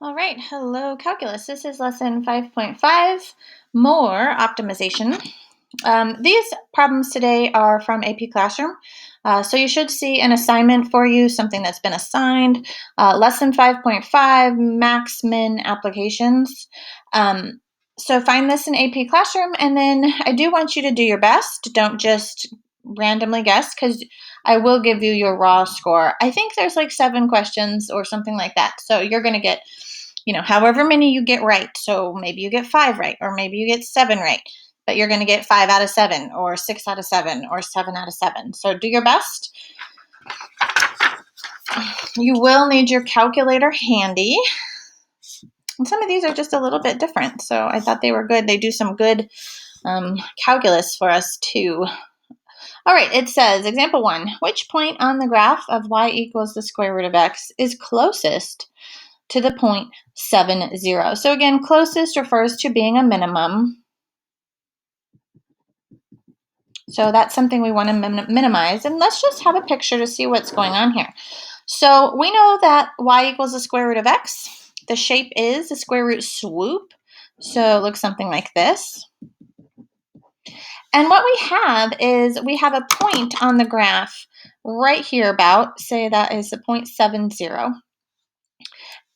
All right, hello calculus. This is lesson 5.5, more optimization. These problems today are from AP Classroom. So you should see an assignment for you, something that's been assigned. Lesson 5.5, max min applications. So find this in AP Classroom, and then I do want you to do your best. Don't just randomly guess, because I will give you your raw score. I think there's like 7 questions or something like that. So you're going to get however many you get right. So maybe you get 5 right, or maybe you get 7 right, but you're going to get 5 out of 7, or 6 out of 7, or 7 out of 7. So do your best. You will need your calculator handy. And some of these are just a little bit different, so I thought they were good. They do some good calculus for us too. All right, it says, example 1, which point on the graph of y equals the square root of x is closest to the point 7, 0. So again, closest refers to being a minimum. So that's something we want to minimize. And let's just have a picture to see what's going on here. So we know that y equals the square root of x. The shape is the square root swoop. So it looks something like this. And what we have is we have a point on the graph right here about, say that is the 0.70.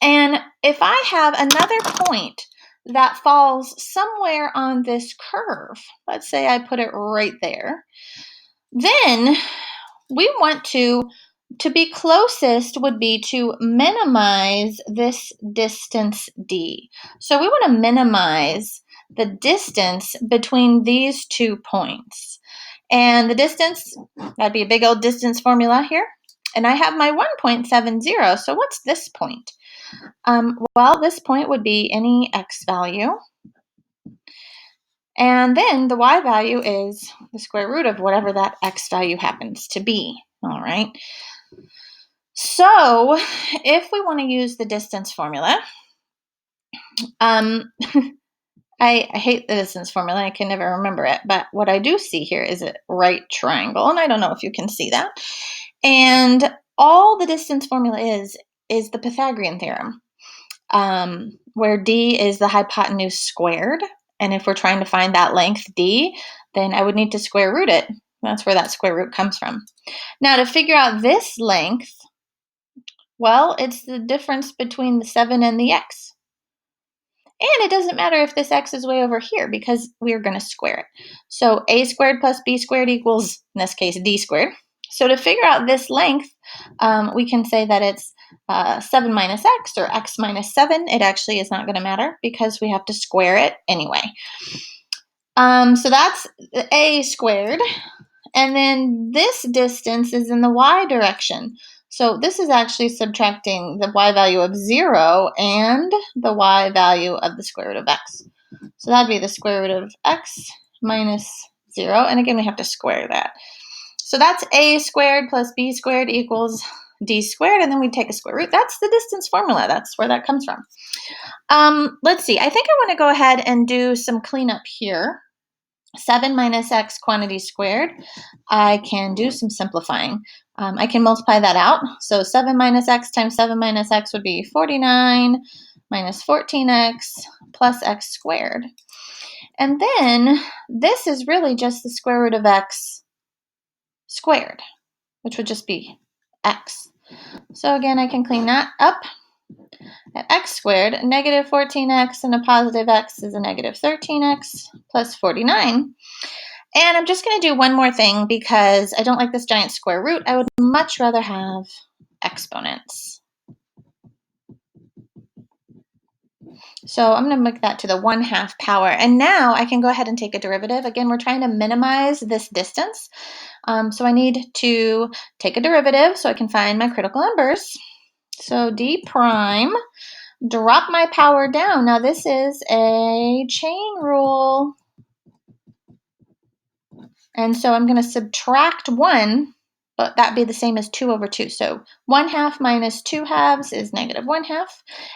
And if I have another point that falls somewhere on this curve, let's say I put it right there, then we want to be closest would be to minimize this distance d. So we want to minimize the distance between these 2 points. And the distance, that'd be a big old distance formula here. And I have my 1.70. So what's this point? Well, this point would be any x value. And then the y value is the square root of whatever that x value happens to be. All right. So if we want to use the distance formula, I hate the distance formula. I can never remember it. But what I do see here is a right triangle. And I don't know if you can see that. And all the distance formula is the Pythagorean theorem, where d is the hypotenuse squared. And if we're trying to find that length d, then I would need to square root it. That's where that square root comes from. Now, to figure out this length, well, it's the difference between the 7 and the x. And it doesn't matter if this x is way over here because we're going to square it. So a squared plus b squared equals, in this case, d squared. So to figure out this length, we can say that it's 7 minus x or x minus 7. It actually is not going to matter because we have to square it anyway. So that's a squared. And then this distance is in the y direction. So this is actually subtracting the y value of 0 and the y value of the square root of x. So that'd be the square root of x minus 0. And again, we have to square that. So that's a squared plus b squared equals d squared. And then we take a square root. That's the distance formula. That's where that comes from. Let's see. I think I want to go ahead and do some cleanup here. 7 minus x quantity squared. I can do some simplifying. I can multiply that out. So 7 minus x times 7 minus x would be 49 minus 14x plus x squared. And then this is really just the square root of x squared, which would just be x. So again, I can clean that up. At x squared, negative 14x and a positive x is a negative 13x plus 49. And I'm just going to do one more thing because I don't like this giant square root. I would much rather have exponents. So I'm going to make that to the 1/2 power. And now I can go ahead and take a derivative. Again, we're trying to minimize this distance. So I need to take a derivative so I can find my critical numbers. So d prime, drop my power down. Now this is a chain rule. And so I'm going to subtract 1, but that'd be the same as 2 over 2. So 1/2 minus 2/2 is negative 1/2.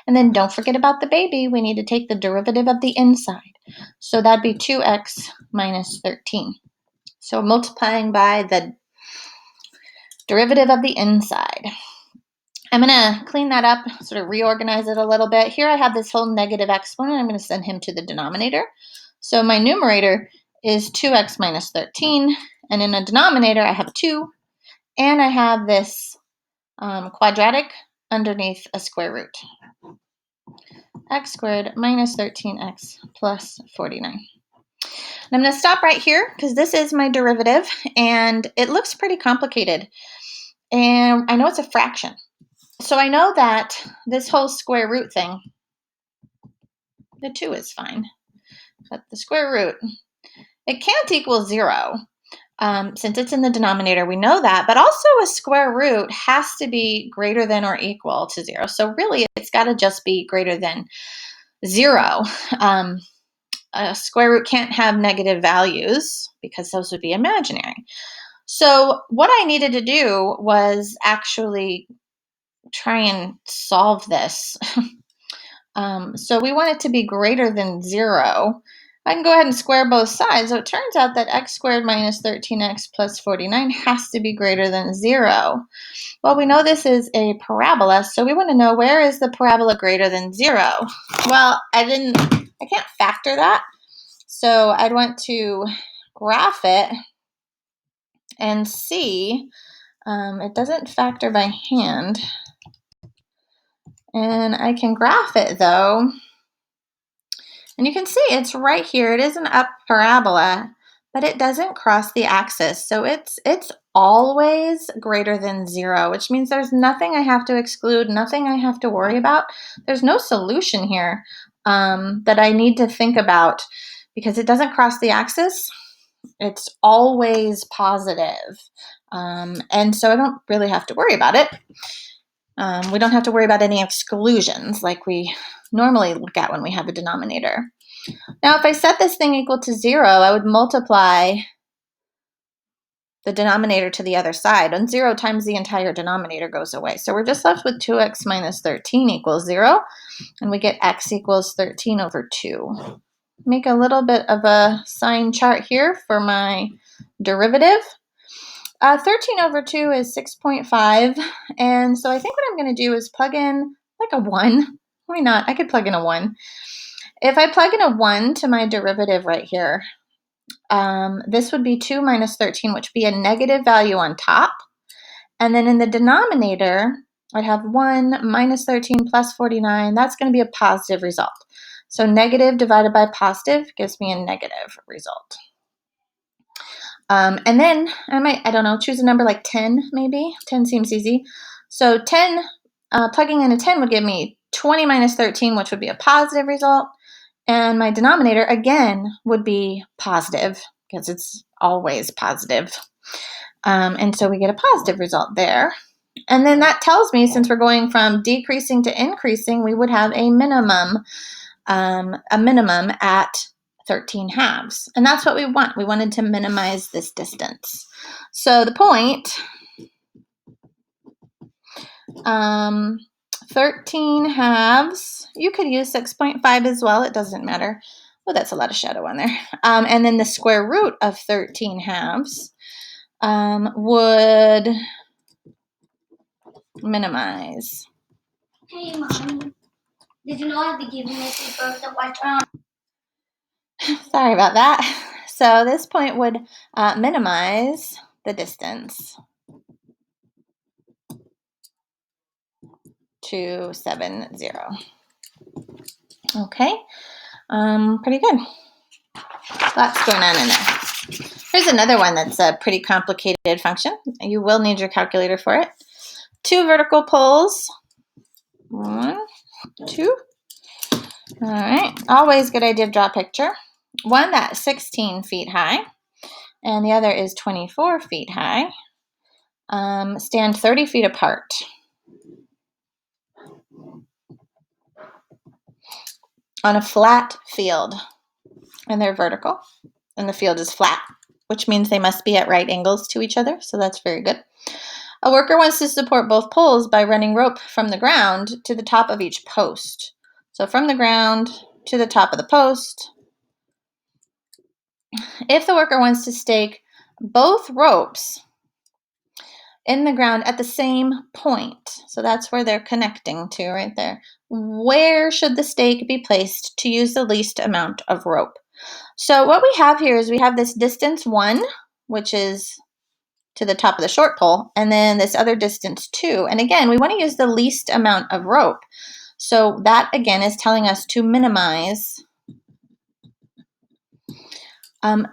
And then don't forget about the baby. We need to take the derivative of the inside. So that'd be 2x minus 13. So multiplying by the derivative of the inside. I'm going to clean that up, sort of reorganize it a little bit. Here I have this whole negative exponent. I'm going to send him to the denominator. So my numerator is 2x minus 13. And in the denominator, I have a 2. And I have this quadratic underneath a square root. X squared minus 13x plus 49. And I'm going to stop right here because this is my derivative. And it looks pretty complicated. And I know it's a fraction. So I know that this whole square root thing, the 2 is fine, but the square root, it can't equal 0 since it's in the denominator. We know that, but also a square root has to be greater than or equal to 0. So really, it's got to just be greater than 0. A square root can't have negative values because those would be imaginary. So what I needed to do was actually try and solve this. So we want it to be greater than 0. I can go ahead and square both sides. So it turns out that x squared minus 13x plus 49 has to be greater than 0. Well, we know this is a parabola, so we want to know, where is the parabola greater than 0? Well, I can't factor that. So I'd want to graph it and see. It doesn't factor by hand. And I can graph it though. And you can see it's right here. It is an up parabola, but it doesn't cross the axis. So it's always greater than 0, which means there's nothing I have to exclude, nothing I have to worry about. There's no solution here that I need to think about because it doesn't cross the axis. It's always positive. And so I don't really have to worry about it. We don't have to worry about any exclusions like we normally look at when we have a denominator. Now, if I set this thing equal to 0, I would multiply the denominator to the other side, and 0 times the entire denominator goes away. So we're just left with 2x minus 13 equals 0, and we get x equals 13 over 2. Make a little bit of a sign chart here for my derivative. 13 over 2 is 6.5, and so I think what I'm going to do is plug in like a 1. Why not? I could plug in a 1. If I plug in a 1 to my derivative right here, this would be 2 minus 13, which would be a negative value on top. And then in the denominator, I'd have 1 minus 13 plus 49. That's going to be a positive result. So negative divided by positive gives me a negative result. And then I don't know, choose a number like 10 maybe. 10 seems easy. So 10, plugging in a 10 would give me 20 minus 13, which would be a positive result. And my denominator, again, would be positive because it's always positive. And so we get a positive result there. And then that tells me, since we're going from decreasing to increasing, we would have a minimum at 13 halves. And that's what we want. We wanted to minimize this distance. So the point, 13 halves, you could use 6.5 as well. It doesn't matter. Oh, that's a lot of shadow on there. And then the square root of 13 halves would minimize. Hey, Mom. Did you know I'll be giving this a birth at what? Sorry about that. So this point would minimize the distance to 70. Okay, pretty good. Lots going on in there. Here's another one that's a pretty complicated function. You will need your calculator for it. 2 vertical poles. 1, 2. All right, always good idea to draw a picture. One that's 16 feet high, and the other is 24 feet high. Stand 30 feet apart. On a flat field, and they're vertical, and the field is flat, which means they must be at right angles to each other, so that's very good. A worker wants to support both poles by running rope from the ground to the top of each post. So from the ground to the top of the post. If the worker wants to stake both ropes in the ground at the same point. So that's where they're connecting to right there. Where should the stake be placed to use the least amount of rope? So what we have here is we have this distance 1, which is to the top of the short pole, and then this other distance 2. And again, we want to use the least amount of rope. So that again is telling us to minimize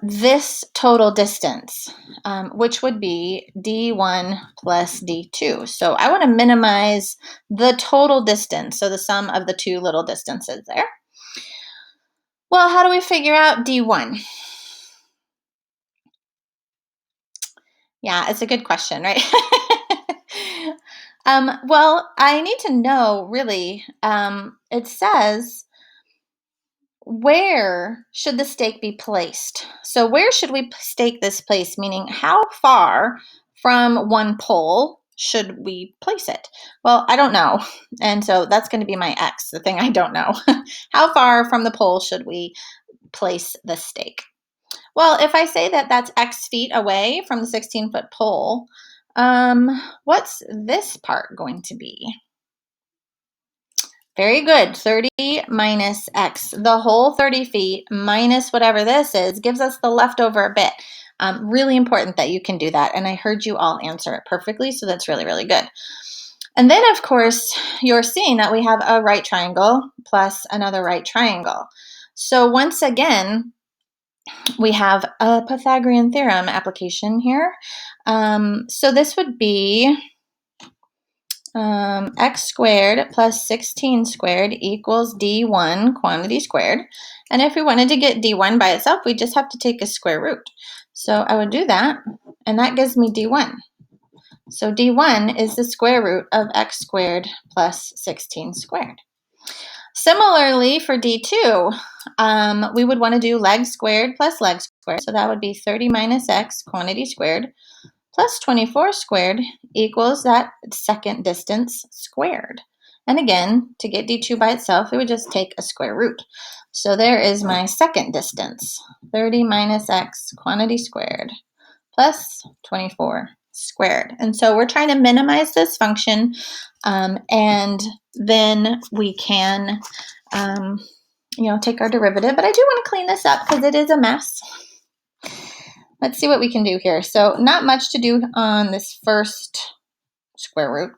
this total distance, which would be D1 plus D2. So I want to minimize the total distance, so the sum of the two little distances there. Well, how do we figure out D1? Yeah, it's a good question, right? Well, I need to know, really, it says, where should the stake be placed? So where should we stake this place? Meaning, how far from one pole should we place it? Well, I don't know. And so that's going to be my X, the thing I don't know. How far from the pole should we place the stake? Well, if I say that that's X feet away from the 16-foot pole, what's this part going to be? Very good. 30 minus X. The whole 30 feet minus whatever this is gives us the leftover bit. Really important that you can do that. And I heard you all answer it perfectly, so that's really, really good. And then, of course, you're seeing that we have a right triangle plus another right triangle. So once again, we have a Pythagorean theorem application here. So this would be x squared plus 16 squared equals d1 quantity squared. And if we wanted to get d1 by itself, we just have to take a square root. So I would do that, and that gives me d1. So d1 is the square root of x squared plus 16 squared. Similarly, for d2, we would want to do leg squared plus leg squared. So that would be 30 minus x quantity squared plus 24 squared equals that second distance squared. And again, to get d2 by itself, we would just take a square root. So there is my second distance, 30 minus x quantity squared plus 24 squared. And so we're trying to minimize this function, and then we can take our derivative. But I do want to clean this up because it is a mess. Let's see what we can do here. So not much to do on this first square root.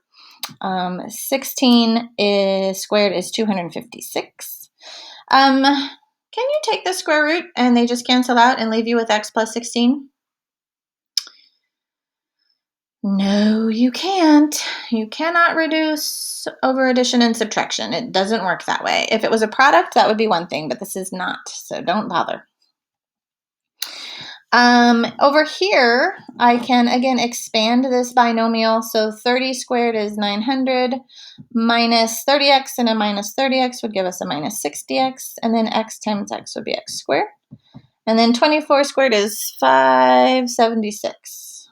16 is squared is 256. Can you take the square root and they just cancel out and leave you with x plus 16? No, you can't. You cannot reduce over addition and subtraction. It doesn't work that way. If it was a product, that would be one thing, but this is not, so don't bother. Over here, I can, again, expand this binomial. So 30 squared is 900 minus 30x, and a minus 30x would give us a minus 60x, and then x times x would be x squared. And then 24 squared is 576.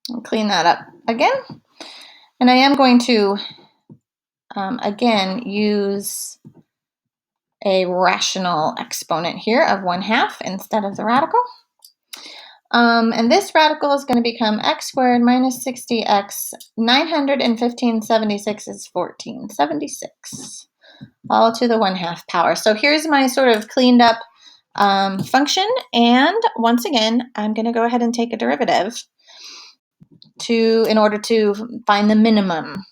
I'll clean that up again. And I am going to, again, use a rational exponent here of 1/2 instead of the radical. And this radical is going to become x squared minus 60x. 915/76 is 1476, all to the 1/2 power. So here's my sort of cleaned up function. And once again, I'm going to go ahead and take a derivative in order to find the minimum.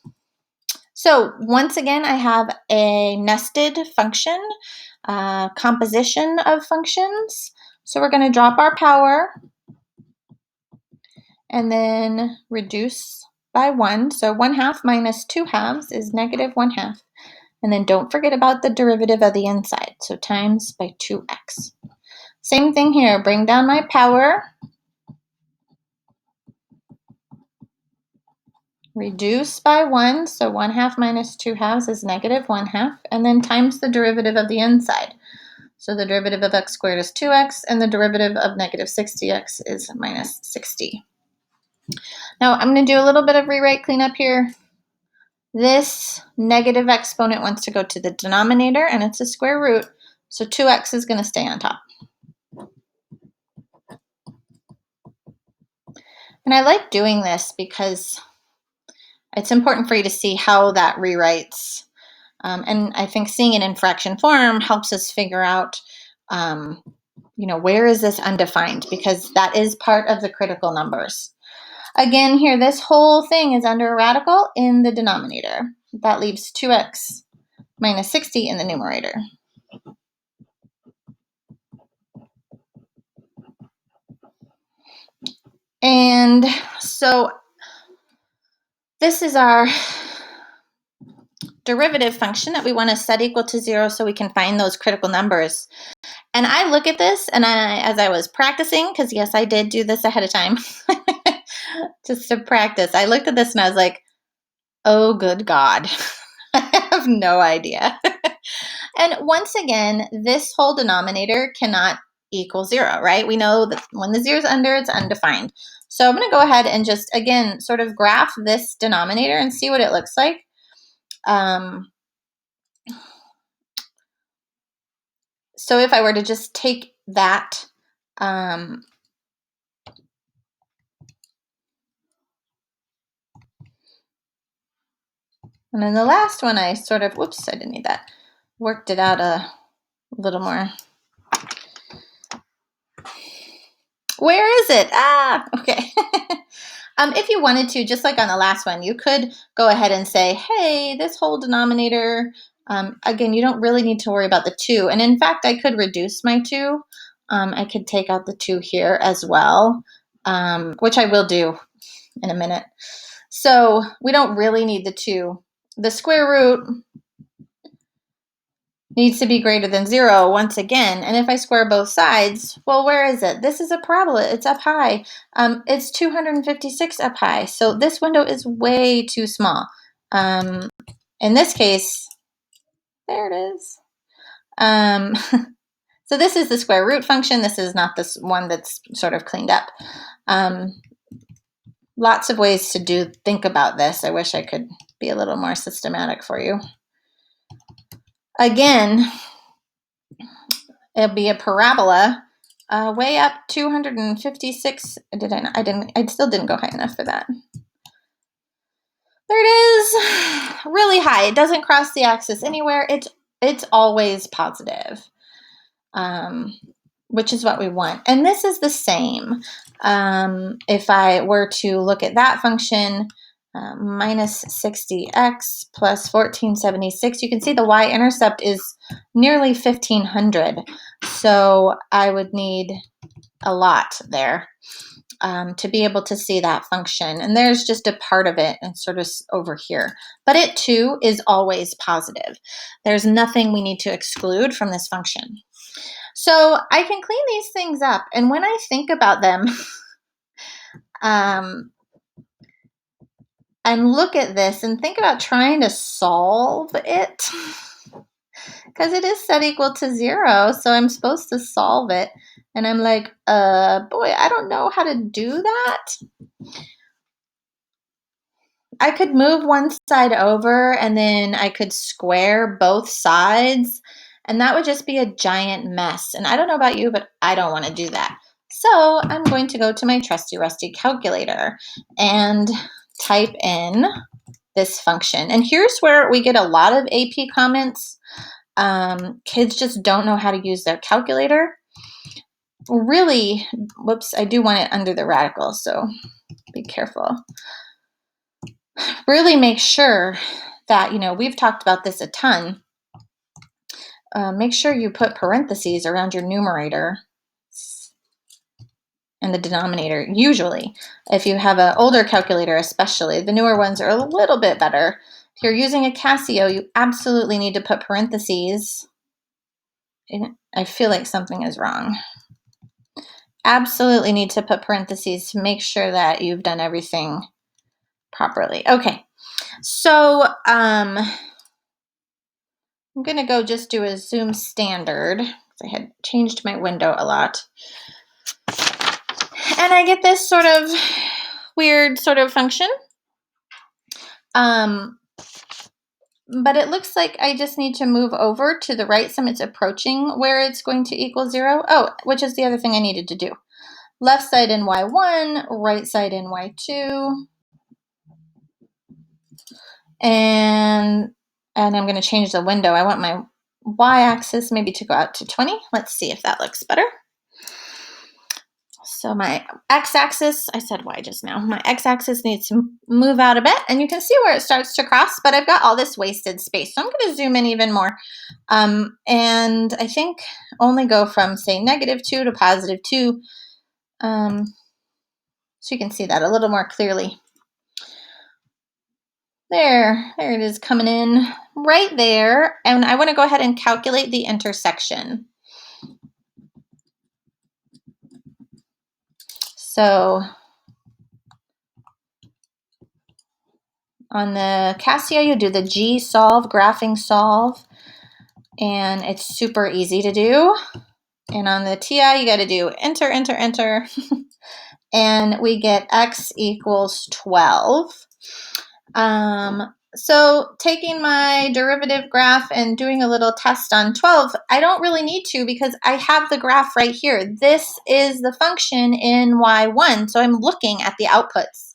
So once again, I have a nested function, composition of functions. So we're going to drop our power and then reduce by 1. So 1/2 minus 2/2 is negative 1/2. And then don't forget about the derivative of the inside. So times by 2x. Same thing here. Bring down my power. Reduce by 1. So 1/2 minus 2/2 is negative 1/2. And then times the derivative of the inside. So the derivative of x squared is 2x. And the derivative of negative 60x is minus 60. Now I'm going to do a little bit of rewrite cleanup here. This negative exponent wants to go to the denominator, and it's a square root, so 2x is going to stay on top. And I like doing this because it's important for you to see how that rewrites. And I think seeing it in fraction form helps us figure out, where is this undefined? Because that is part of the critical numbers. Again, here, this whole thing is under a radical in the denominator. That leaves 2x minus 60 in the numerator. And so this is our derivative function that we want to set equal to 0 so we can find those critical numbers. And I look at this, and as I was practicing, because yes, I did do this ahead of time, just to practice, I looked at this and I was like, oh, good God. I have no idea. And once again, this whole denominator cannot equal 0, right? We know that when the 0 is under, it's undefined. So I'm going to go ahead and just, again, sort of graph this denominator and see what it looks like. So if I were to just take that, and then the last one I sort of, whoops, I didn't need that, worked it out a little more. Where is it? Okay. If you wanted to, just like on the last one, you could go ahead and say, hey, this whole denominator, again, you don't really need to worry about the 2. And in fact, I could reduce my 2. I could take out the 2 here as well, which I will do in a minute. So we don't really need the 2. The square root needs to be greater than 0 once again. And if I square both sides, well, where is it? This is a parabola. It's up high. It's 256 up high. So this window is way too small. In this case, there it is. So this is the square root function. This is not this one that's sort of cleaned up. Lots of ways to think about this. I wish I could be a little more systematic for you. Again, it'll be a parabola way up 256. I still didn't go high enough for that. There it is. Really high. It doesn't cross the axis anywhere. It's always positive, which is what we want. And this is the same. If I were to look at that function, minus 60x plus 1476, you can see the y-intercept is nearly 1500. So I would need a lot there to be able to see that function. And there's just a part of it and sort of over here. But it too is always positive. There's nothing we need to exclude from this function. So I can clean these things up. And when I think about them, and look at this and think about trying to solve it, because it is set equal to 0, so I'm supposed to solve it. And I'm like, boy, I don't know how to do that. I could move one side over and then I could square both sides, and that would just be a giant mess. And I don't know about you, but I don't want to do that. So I'm going to go to my trusty rusty calculator and type in this function. And here's where we get a lot of AP comments. Kids just don't know how to use their calculator. Really, whoops, I do want it under the radical, so be careful. Really make sure that, we've talked about this a ton. Make sure you put parentheses around your numerator and the denominator. Usually, if you have an older calculator especially, the newer ones are a little bit better. If you're using a Casio, you absolutely need to put parentheses. I feel like something is wrong. Absolutely need to put parentheses to make sure that you've done everything properly. Okay, so I'm going to go just do a Zoom standard because I had changed my window a lot. And I get this sort of weird sort of function. But it looks like I just need to move over to the right some. It's approaching where it's going to equal 0. Oh, which is the other thing I needed to do. left side in y1, right side in y2. And I'm going to change the window. I want my y-axis maybe to go out to 20. Let's see if that looks better. So my x-axis, I said y just now, my x-axis needs to move out a bit, and you can see where it starts to cross, but I've got all this wasted space. So I'm going to zoom in even more. And I think only go from, say, -2 to +2. So you can see that a little more clearly. There it is coming in right there. And I want to go ahead and calculate the intersection. So on the Casio, you do the G-solve, graphing solve, and it's super easy to do. And on the TI, you got to do enter, enter, enter, and we get x equals 12. So taking my derivative graph and doing a little test on 12, I don't really need to because I have the graph right here. This is the function in y1, so I'm looking at the outputs.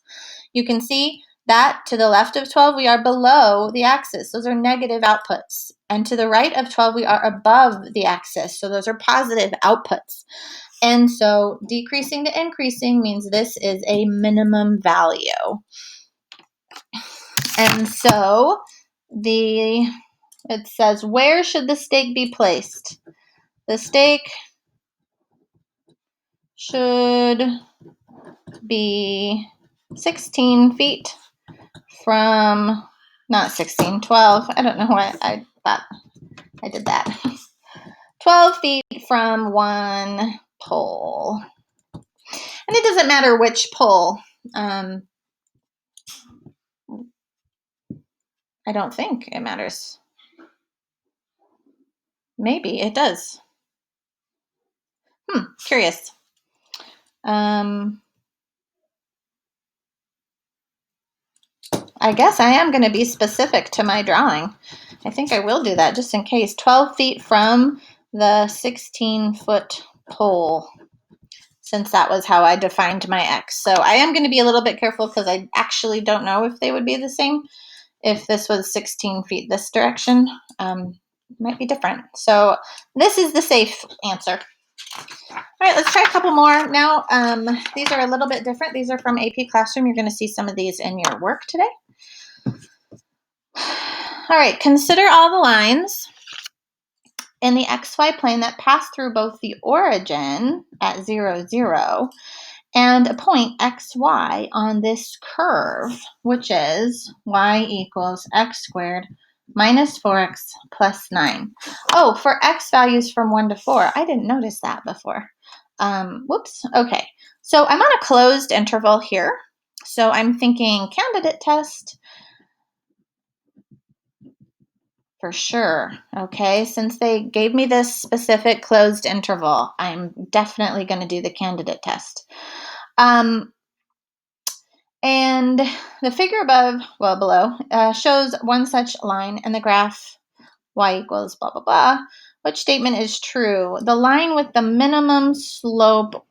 You can see that to the left of 12, we are below the axis. Those are negative outputs. And to the right of 12, we are above the axis. So those are positive outputs. And so decreasing to increasing means this is a minimum value. And so it says, where should the stake be placed? The stake should be 16 feet from, not 16, 12. I don't know why I thought I did that. 12 feet from one pole. And it doesn't matter which pole. I don't think it matters. Maybe it does. Curious. I guess I am going to be specific to my drawing. I think I will do that just in case. 12 feet from the 16-foot pole, since that was how I defined my x. So I am going to be a little bit careful because I actually don't know if they would be the same. If this was 16 feet this direction, it might be different. So this is the safe answer. All right, let's try a couple more. Now, these are a little bit different. These are from AP Classroom. You're going to see some of these in your work today. All right, consider all the lines in the xy plane that pass through both the origin at 0, 0 and a point xy on this curve, which is y equals x squared minus 4x plus 9. Oh, for x values from 1 to 4. I didn't notice that before. Whoops. Okay, so I'm on a closed interval here. So I'm thinking candidate test. For sure. Okay, since they gave me this specific closed interval, I'm definitely going to do the candidate test. And the figure below, shows one such line in the graph y equals blah, blah, blah. Which statement is true? The line with the minimum slope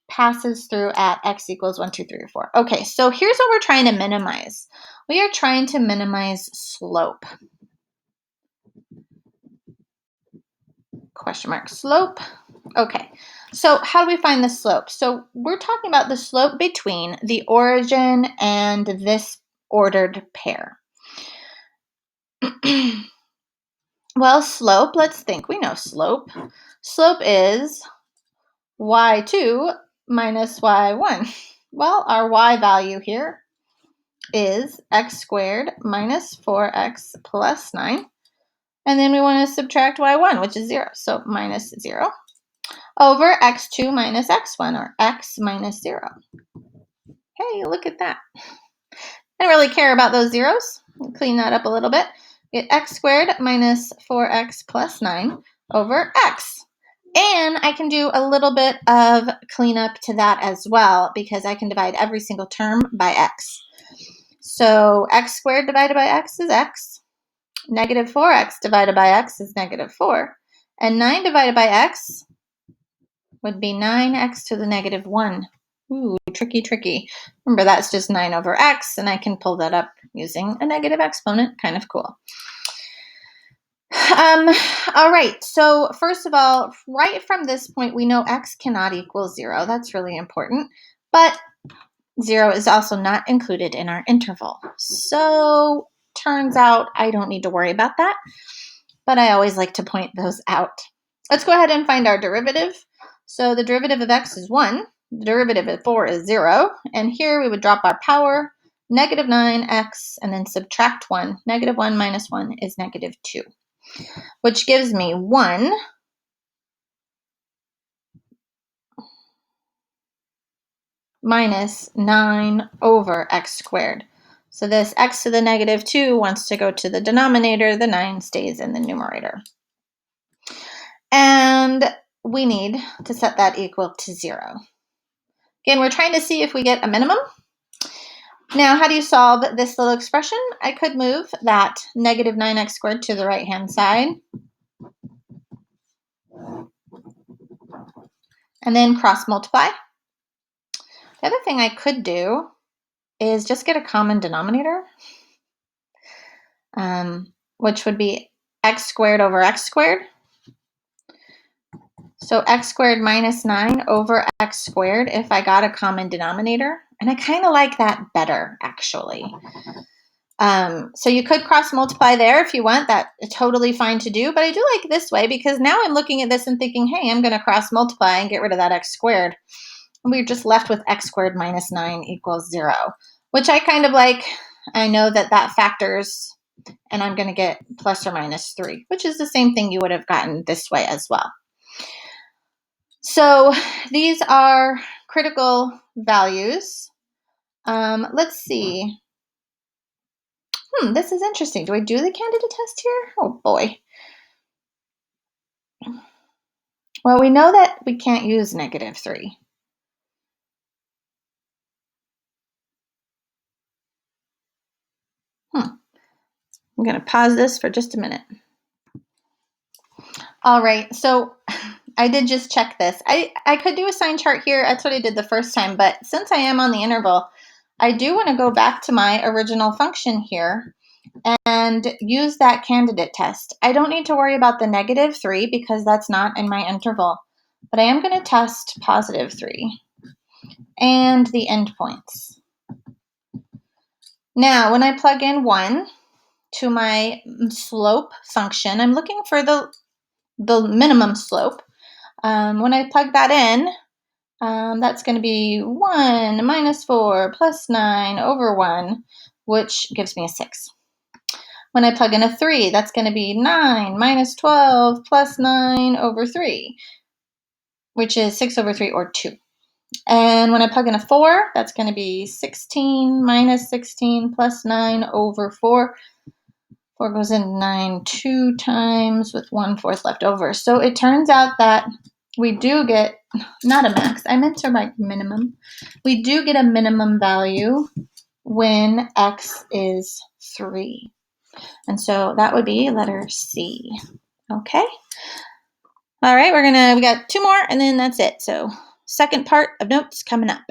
passes through at x equals 1, 2, 3, or 4. Okay, so here's what we're trying to minimize. We are trying to minimize slope. Question mark slope. Okay, so how do we find the slope? So we're talking about the slope between the origin and this ordered pair. Well, slope, let's think. We know slope. Slope is y2 minus y1. Well, our y value here is x squared minus 4x plus 9. And then we want to subtract y1, which is 0. So minus 0 over x2 minus x1, or x minus 0. Hey, look at that. I don't really care about those zeros. I'll clean that up a little bit. Get x squared minus 4x plus 9 over x. And I can do a little bit of cleanup to that as well, because I can divide every single term by x. So x squared divided by x is x. Negative 4x divided by x is negative 4. And 9 divided by x would be 9x to the negative 1. Ooh, tricky, tricky. Remember, that's just 9 over x, and I can pull that up using a negative exponent. Kind of cool. All right, so first of all, right from this point, we know x cannot equal 0. That's really important. But 0 is also not included in our interval. So turns out I don't need to worry about that, but I always like to point those out. Let's go ahead and find our derivative. So the derivative of x is 1. The derivative of 4 is 0. And here we would drop our power, negative 9x, and then subtract 1. Negative 1 minus 1 is negative 2, which gives me 1 minus 9 over x squared. So this x to the negative 2 wants to go to the denominator. The 9 stays in the numerator. And we need to set that equal to 0. Again, we're trying to see if we get a minimum. Now, how do you solve this little expression? I could move that negative 9x squared to the right-hand side. And then cross multiply. The other thing I could do is just get a common denominator, which would be x squared over x squared. So x squared minus 9 over x squared if I got a common denominator. And I kind of like that better, actually. So you could cross multiply there if you want. That's totally fine to do. But I do like this way because now I'm looking at this and thinking, hey, I'm going to cross multiply and get rid of that x squared. And we're just left with x squared minus 9 equals 0, which I kind of like. I know that that factors, and I'm going to get plus or minus 3, which is the same thing you would have gotten this way as well. So these are critical values. Let's see. This is interesting. Do I do the candidate test here? Oh boy. Well, we know that we can't use negative 3. I'm going to pause this for just a minute. All right, so I did just check this. I could do a sign chart here. That's what I did the first time, but since I am on the interval, I do want to go back to my original function here and use that candidate test. I don't need to worry about the negative 3 because that's not in my interval, but I am going to test positive 3 and the endpoints. Now, when I plug in 1 to my slope function, I'm looking for the minimum slope. When I plug that in, that's going to be 1 minus 4 plus 9 over 1, which gives me a 6. When I plug in a 3, that's going to be 9 minus 12 plus 9 over 3, which is 6 over 3 or 2. And when I plug in a 4, that's going to be 16 minus 16 plus 9 over 4. 4 goes in 9 2 times with 1/4 left over. So it turns out that we do get, not a max, I meant to write minimum. We do get a minimum value when x is 3. And so that would be letter C. Okay. All right, we got 2 more and then that's it. So second part of notes coming up.